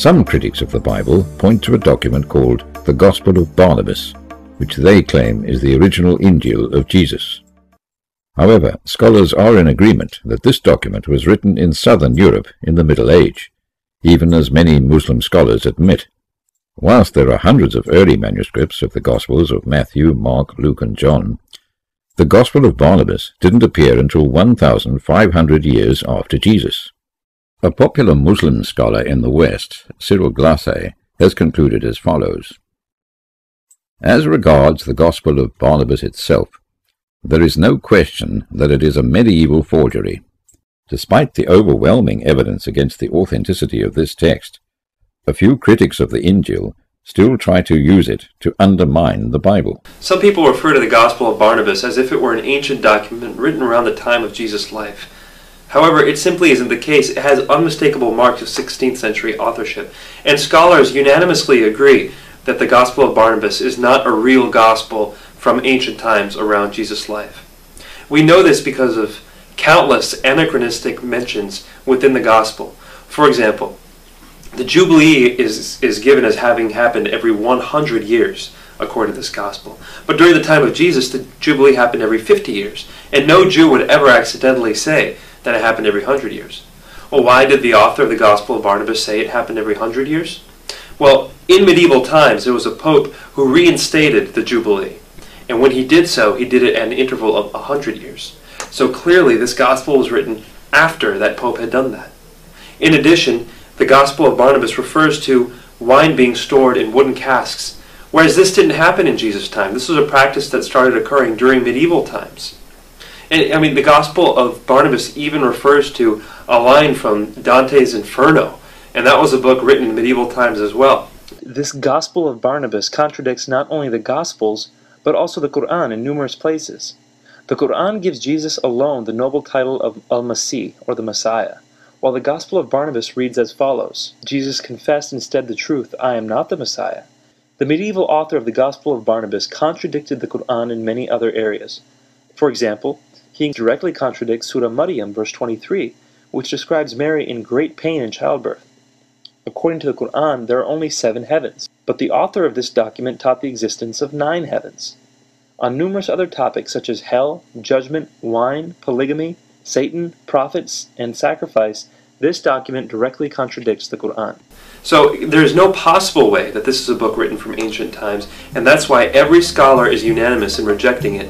Some critics of the Bible point to a document called the Gospel of Barnabas, which they claim is the original Injil of Jesus. However, scholars are in agreement that this document was written in southern Europe in the Middle Age, even as many Muslim scholars admit. Whilst there are hundreds of early manuscripts of the Gospels of Matthew, Mark, Luke, and John, the Gospel of Barnabas didn't appear until 1,500 years after Jesus. A popular Muslim scholar in the West, Cyril Glassé, has concluded as follows. As regards the Gospel of Barnabas itself, there is no question that it is a medieval forgery. Despite the overwhelming evidence against the authenticity of this text, a few critics of the Injil still try to use it to undermine the Bible. Some people refer to the Gospel of Barnabas as if it were an ancient document written around the time of Jesus' life. However, it simply isn't the case. It has unmistakable marks of 16th century authorship, and scholars unanimously agree that the Gospel of Barnabas is not a real gospel from ancient times around Jesus' life. We know this because of countless anachronistic mentions within the Gospel. For example, the Jubilee is given as having happened every 100 years, according to this Gospel. But during the time of Jesus, the Jubilee happened every 50 years, and no Jew would ever accidentally say that it happened every 100 years. Well, why did the author of the Gospel of Barnabas say it happened every 100 years? Well, in medieval times, there was a pope who reinstated the Jubilee. And when he did so, he did it at an interval of 100 years. So clearly, this Gospel was written after that pope had done that. In addition, the Gospel of Barnabas refers to wine being stored in wooden casks, whereas this didn't happen in Jesus' time. This was a practice that started occurring during medieval times. And I mean, the Gospel of Barnabas even refers to a line from Dante's Inferno, and that was a book written in medieval times as well. This Gospel of Barnabas contradicts not only the Gospels, but also the Quran in numerous places. The Quran gives Jesus alone the noble title of Al-Masih, or the Messiah, while the Gospel of Barnabas reads as follows: Jesus confessed instead the truth, I am not the Messiah. The medieval author of the Gospel of Barnabas contradicted the Quran in many other areas. For example, he directly contradicts Surah Maryam, verse 23, which describes Mary in great pain in childbirth. According to the Quran, there are only 7 heavens, but the author of this document taught the existence of 9 heavens. On numerous other topics such as hell, judgment, wine, polygamy, Satan, prophets, and sacrifice, this document directly contradicts the Quran. So there is no possible way that this is a book written from ancient times, and that's why every scholar is unanimous in rejecting it,